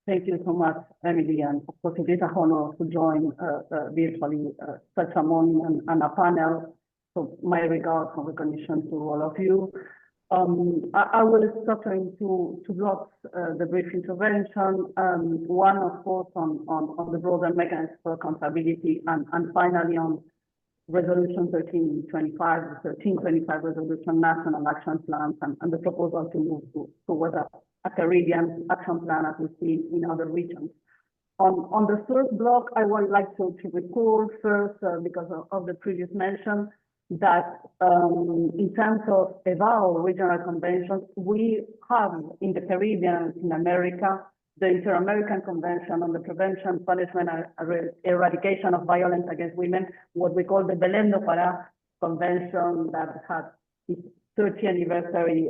Thank you so much, Emily, and of course it is an honor to join virtually such a morning and a panel. So my regards and recognition to all of you. I will structure into two blocks the brief intervention. One, of course, on the broader mechanisms for accountability, and finally on Resolution 1325, the 1325 Resolution National Action Plans, and the proposal to move towards a Caribbean action plan as we see in other regions. On the first block, I would like to recall first, because of the previous mention, that in terms of EVAO regional conventions, we have in the Caribbean, in America, the Inter-American Convention on the Prevention, Punishment, and Eradication of Violence Against Women, what we call the Belém do Pará Convention that had its 30th anniversary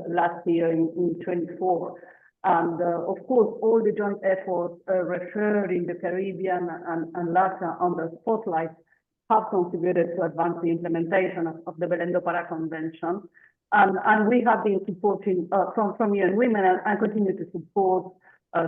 last year in 24. And of course, all the joint efforts referred in the Caribbean and Latin under spotlight have contributed to advance the implementation of the Belém do Pará Convention. And we have been supporting from UN Women and continue to support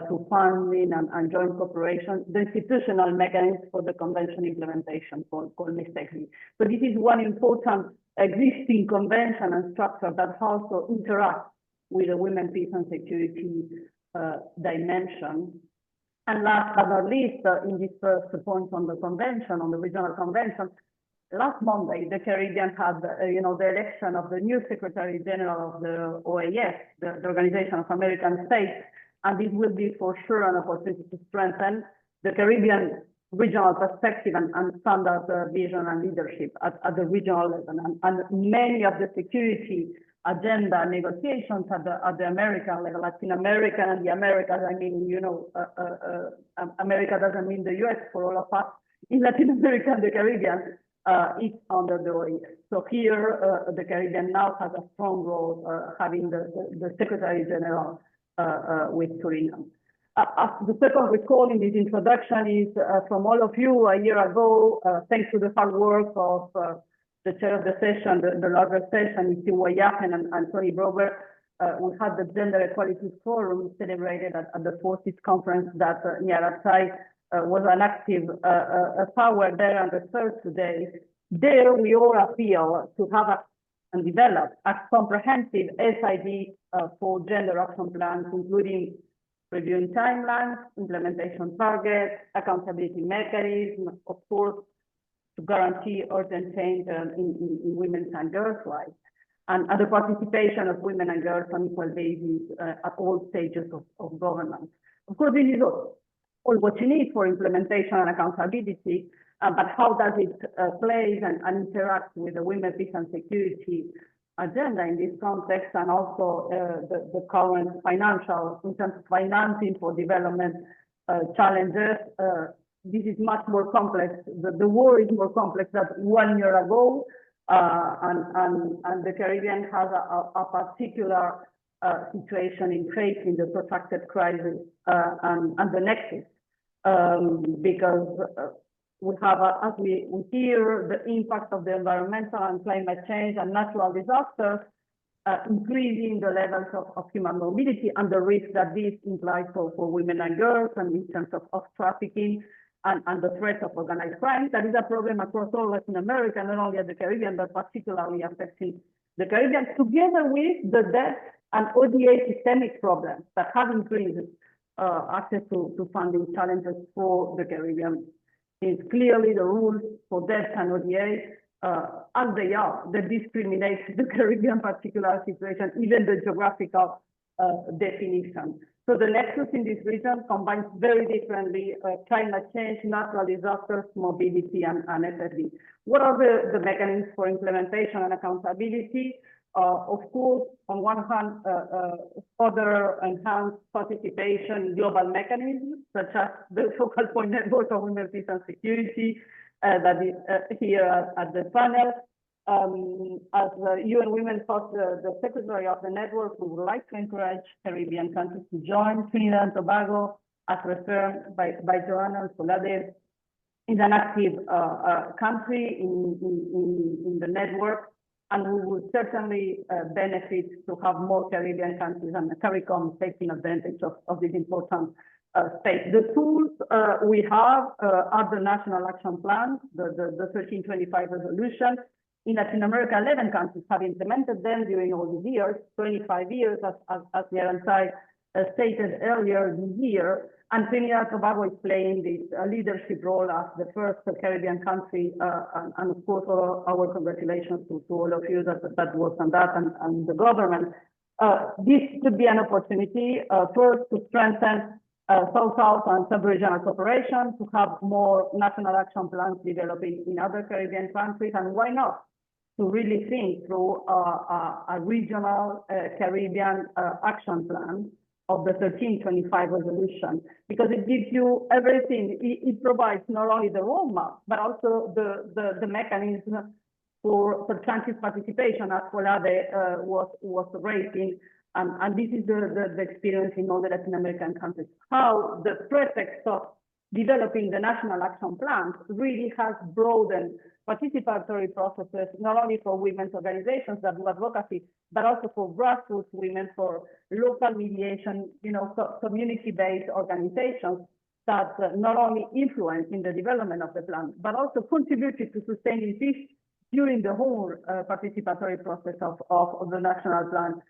through funding and joint cooperation, the institutional mechanisms for the convention implementation called MISTECLI. So this is one important existing convention and structure that also interacts with the women, peace, and security dimension. And last but not least, in this first point on the convention, on the regional convention, last Monday, the Caribbean had, the election of the new Secretary General of the OAS, the Organization of American States, and this will be for sure an opportunity to strengthen the Caribbean regional perspective and standard vision and leadership at the regional level. And many of the security agenda negotiations at the American level, Latin America and the Americas, I mean, America doesn't mean the US for all of us. In Latin America and the Caribbean, it's under the OAS. So here, the Caribbean now has a strong role, having the Secretary General with Suriname. The second recall in this introduction is from all of you a year ago, thanks to the hard work of the chair of the session, the larger session, Isi Yahen and Tony Brober, we had the Gender Equality Forum celebrated at the 40th conference that Nyaratai was an active power there and the third today. There we all appeal to have and develop a comprehensive SID for gender action plans, including reviewing timelines, implementation targets, accountability mechanisms, of course, to guarantee urgent change in women's and girls' rights, and the participation of women and girls on equal basis at all stages of governance. Of course, this is all what you need for implementation and accountability, but how does it play and interact with the women, peace, and security agenda in this context, and also the current financial, in terms of financing for development challenges. This is much more complex. The war is more complex than 1 year ago, and the Caribbean has a particular situation in facing the protracted crisis and the nexus, because we have, as we hear, the impact of the environmental and climate change and natural disasters, increasing the levels of human mobility and the risk that this implies for women and girls, and in terms of trafficking and the threat of organized crime. That is a problem across all Latin America, not only at the Caribbean, but particularly affecting the Caribbean, together with the debt and ODA systemic problems that have increased access to funding challenges for the Caribbean. It's clearly the rules for debt and ODA, as they are, that discriminate the Caribbean particular situation, even the geographical definition. So the nexus in this region combines very differently climate change, natural disasters, mobility, and SSD. What are the mechanisms for implementation and accountability? Of course, on one hand, further enhanced participation in global mechanisms, such as the focal point network of women, peace, and security that is here at the panel. As UN Women host the secretary of the network, we would like to encourage Caribbean countries to join Trinidad and Tobago, as referred by Joanna and Solade, is an active country in the network. And we would certainly benefit to have more Caribbean countries and the CARICOM taking advantage of this important space. The tools we have are the national action plans, the 1325 resolution. In Latin America, 11 countries have implemented them during all these years, 25 years, as Nyarantai stated earlier this year. And Trinidad and Tobago is playing this leadership role as the first Caribbean country. And of course, our congratulations to all of you that worked on that and the government. This could be an opportunity, first, to strengthen South-South and sub-regional cooperation, to have more national action plans developing in other Caribbean countries, and why not to really think through a regional Caribbean action plan of the 1325 resolution, because it gives you everything. It provides not only the roadmap, but also the mechanism for countries' participation, as Colade was raising. And this is the experience in all the Latin American countries, how the pretext of developing the national action plans really has broadened participatory processes, not only for women's organizations that do advocacy, but also for grassroots women, for local mediation, community-based organizations that not only influence in the development of the plan, but also contributed to sustaining peace during the whole participatory process of the national plan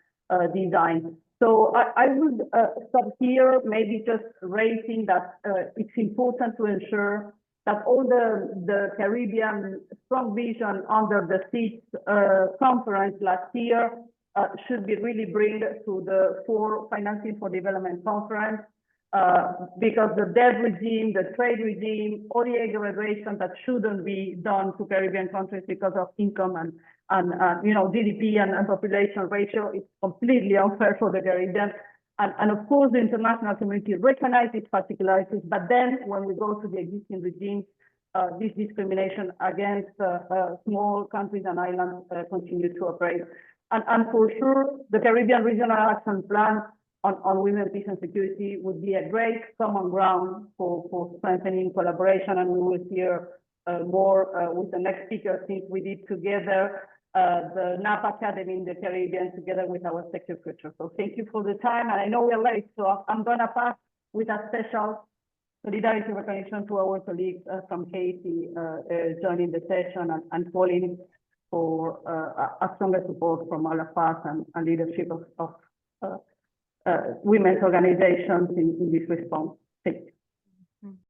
design. So I would stop here, maybe just raising that it's important to ensure that all the Caribbean strong vision under the CIS conference last year should be really bring to the Financing for Development conference, because the debt regime, the trade regime, all the aggregation that shouldn't be done to Caribbean countries because of income and GDP and population ratio is completely unfair for the Caribbean. And of course, the international community recognizes its particularities, but then when we go to the existing regime, this discrimination against small countries and islands continue to operate. And for sure, the Caribbean Regional Action Plan on women, peace, and security would be a great common ground for strengthening collaboration, and we will hear more with the next speaker, since we did together the NAP Academy in the Caribbean together with our Sector Future. So thank you for the time, and I know we're late, so I'm gonna pass with a special solidarity recognition to our colleagues from Haiti joining the session and calling for a stronger support from all of us and leadership of women's organizations in this response. Thank you.